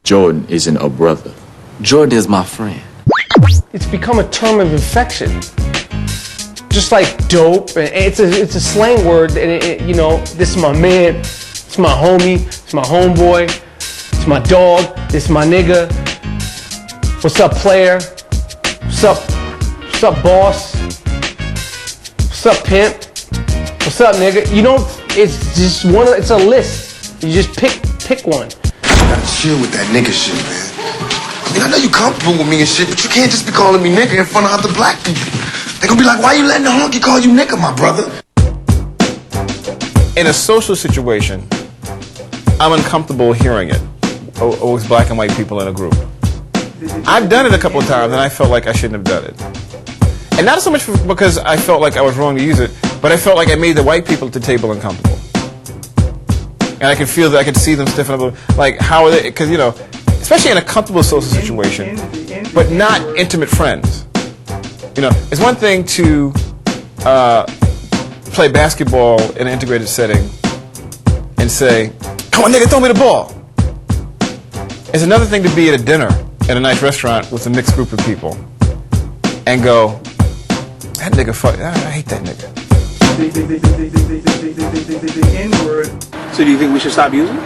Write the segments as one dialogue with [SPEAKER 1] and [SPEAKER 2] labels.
[SPEAKER 1] Jordan isn't a brother.
[SPEAKER 2] Jordan is my friend.
[SPEAKER 3] It's become a term of infection. Just like dope, and it's a slang word, and you know, this is my man, it's my homie, it's my homeboy, it's my dog, this is my nigga. What's up, player? What's up, boss? What's up, pimp? What's up, nigga? You don't, it's just it's a list. You just pick one.
[SPEAKER 4] You gotta chill with that nigga shit, man. I mean, I know you comfortable with me and shit, but you can't just be calling me nigga in front of other black people. They gonna be like, why you letting the honky call you nigga, my brother?
[SPEAKER 5] In a social situation, I'm uncomfortable hearing it. Always black and white people in a group. I've done it a couple of times and I felt like I shouldn't have done it. And not so much because I felt like I was wrong to use it, but I felt like I made the white people at the table uncomfortable. And I could feel that, I could see them stiffen up, like how are they, because you know, especially in a comfortable social situation, but not intimate friends. You know, it's one thing to play basketball in an integrated setting and say, come on nigga, throw me the ball. It's another thing to be at a dinner at a nice restaurant with a mixed group of people and go, that nigga fuck, I hate that nigga.
[SPEAKER 6] So do you think we should stop using it?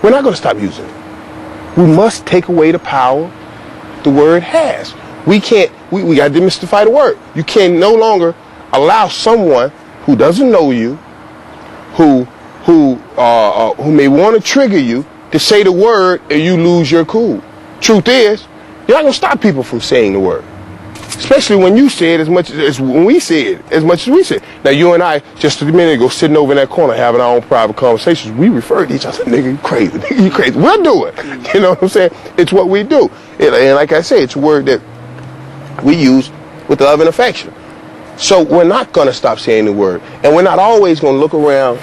[SPEAKER 7] We're not going to stop using it. We must take away the power the word has. We can't, we got to demystify the word. You can no longer allow someone who doesn't know you, who may want to trigger you, to say the word and you lose your cool. Truth is, you're not going to stop people from saying the word. Especially when you say it as much as when we say it, as much as we say it. Now, you and I, just a minute ago, sitting over in that corner having our own private conversations, we refer to each other, nigga, you crazy, nigga, you crazy. We'll do it. You know what I'm saying? It's what we do. And like I say, it's a word that we use with love and affection. So we're not going to stop saying the word. And we're not always going to look around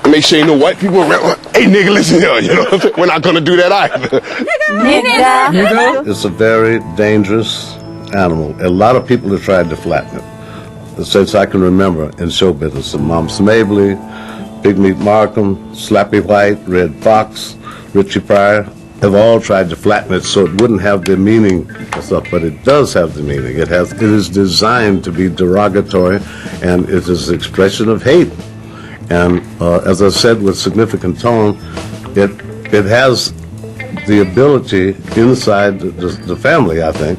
[SPEAKER 7] and make sure you know white people around, hey, nigga, listen here. You know what I'm saying? We're not going to do that either.
[SPEAKER 8] Nigger. It's a very dangerous animal. A lot of people have tried to flatten it. Since I can remember in show business, Mom Smavely, Big Meat Markham, Slappy White, Red Fox, Richie Pryor, have all tried to flatten it so it wouldn't have the meaning and stuff, but it does have the meaning. It is designed to be derogatory, and it is an expression of hate. And as I said, with significant tone, it has the ability inside the family, I think,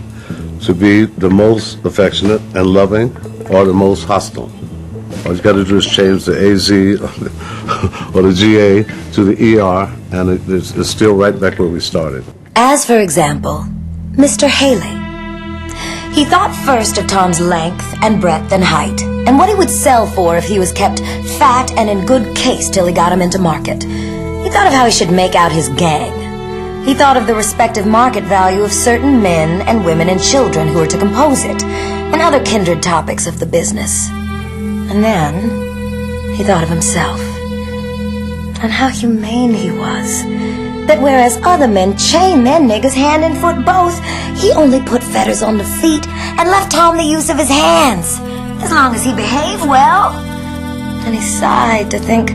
[SPEAKER 8] to be the most affectionate and loving or the most hostile. All you got to do is change the AZ or the GA to the ER, and it's still right back where we started.
[SPEAKER 9] As for example, Mr. Haley. He thought first of Tom's length and breadth and height, and what he would sell for if he was kept fat and in good case till he got him into market. He thought of how he should make out his gang. He thought of the respective market value of certain men and women and children who were to compose it, and other kindred topics of the business. And then he thought of himself, and how humane he was. That whereas other men chained their niggas hand and foot both, he only put fetters on the feet and left Tom the use of his hands, as long as he behaved well. And he sighed to think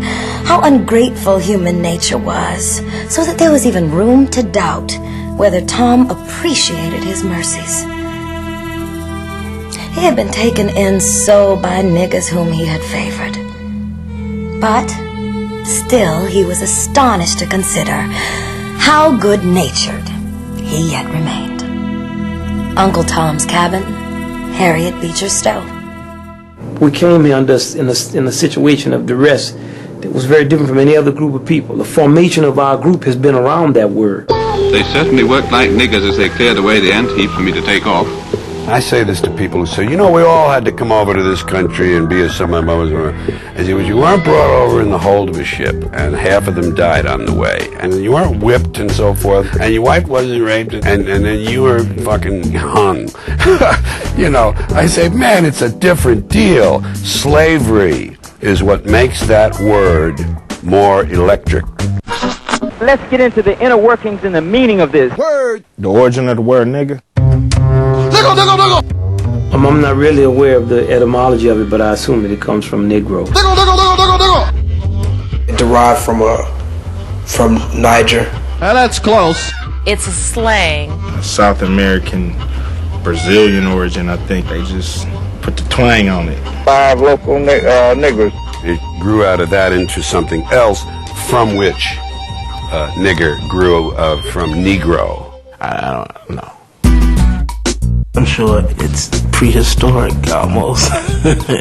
[SPEAKER 9] how ungrateful human nature was, so that there was even room to doubt whether Tom appreciated his mercies. He had been taken in so by niggas whom he had favored. But still he was astonished to consider how good-natured he yet remained. Uncle Tom's Cabin, Harriet Beecher Stowe.
[SPEAKER 3] We came here in a situation of duress that was very different from any other group of people. The formation of our group has been around that word.
[SPEAKER 10] They certainly worked like niggers as they cleared away the ant heap for me to take off.
[SPEAKER 11] I say this to people who say, you know, we all had to come over to this country and be as some of us were. As it was, you weren't brought over in the hold of a ship, and half of them died on the way. And you weren't whipped and so forth, and your wife wasn't raped, and then you were fucking hung. You know, I say, man, it's a different deal. Slavery is what makes that word more electric.
[SPEAKER 12] Let's get into the inner workings and the meaning of this.
[SPEAKER 5] Word. The origin of the word nigger.
[SPEAKER 3] I'm not really aware of the etymology of it, but I assume that it comes from Negro.
[SPEAKER 13] It derived from Niger.
[SPEAKER 14] That's close.
[SPEAKER 1] It's a slang.
[SPEAKER 2] South American, Brazilian origin, I think. They just put the twang on it.
[SPEAKER 13] 5 local niggers.
[SPEAKER 11] It grew out of that into something else, from which nigger grew from Negro.
[SPEAKER 14] I don't know. I'm sure it's prehistoric almost.
[SPEAKER 15] I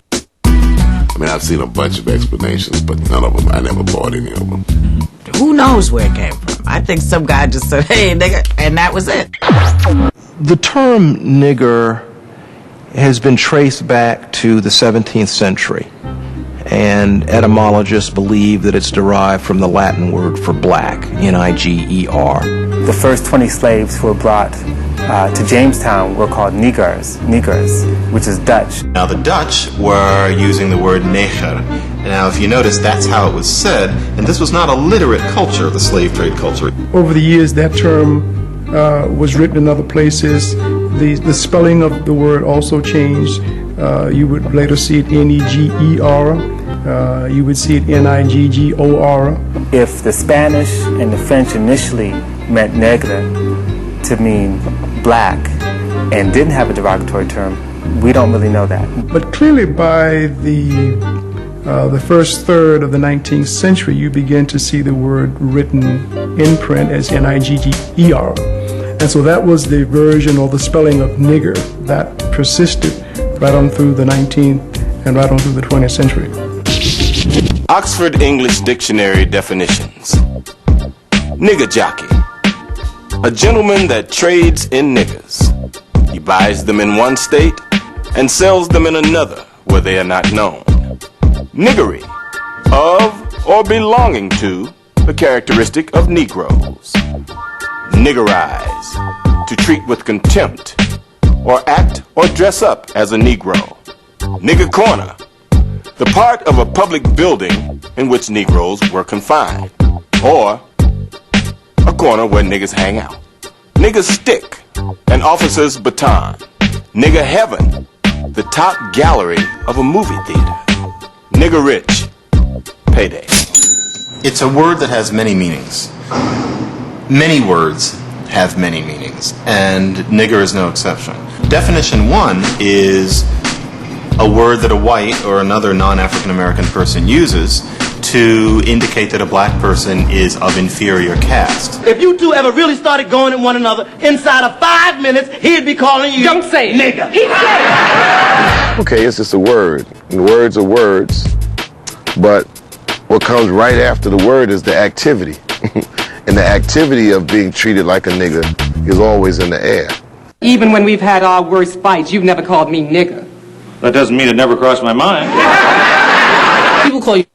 [SPEAKER 15] mean, I've seen a bunch of explanations, but none of them, I never bought any of them.
[SPEAKER 16] Who knows where it came from? I think some guy just said, hey, nigga, and that was it.
[SPEAKER 17] The term nigger has been traced back to the 17th century, and etymologists believe that it's derived from the Latin word for black, N-I-G-E-R.
[SPEAKER 18] The first 20 slaves who were brought to Jamestown were called niggers, which is Dutch.
[SPEAKER 19] Now the Dutch were using the word nigger. Now if you notice, that's how it was said, and this was not a literate culture, the slave trade culture.
[SPEAKER 20] Over the years, that term was written in other places. The spelling of the word also changed. You would later see it N-E-G-E-R. You would see it N-I-G-G-O-R.
[SPEAKER 18] If the Spanish and the French initially meant negre to mean black and didn't have a derogatory term, we don't really know that.
[SPEAKER 20] But clearly by the first third of the 19th century, you begin to see the word written in print as N-I-G-G-E-R. And so that was the version or the spelling of nigger that persisted right on through the 19th and right on through the 20th century.
[SPEAKER 21] Oxford English Dictionary definitions. Nigger jockey. A gentleman that trades in niggers. He buys them in one state and sells them in another where they are not known. Niggery. Of or belonging to the characteristic of Negroes. Niggerize. To treat with contempt or act or dress up as a Negro. Nigger corner. The part of a public building in which Negroes were confined. Or a corner where niggas hang out. Nigger stick, an officer's baton. Nigger heaven, the top gallery of a movie theater. Nigger rich, payday.
[SPEAKER 19] It's a word that has many meanings. Many words have many meanings, and nigger is no exception. Definition 1 is a word that a white or another non-African American person uses to indicate that a black person is of inferior caste.
[SPEAKER 22] If you two ever really started going at one another, inside of 5 minutes, he'd be calling you... Don't say it. Nigger. He said it.
[SPEAKER 7] Okay, it's just a word. And words are words. But what comes right after the word is the activity. And the activity of being treated like a nigger is always in the air.
[SPEAKER 23] Even when we've had our worst fights, you've never called me nigger.
[SPEAKER 24] That doesn't mean it never crossed my mind.
[SPEAKER 23] People call you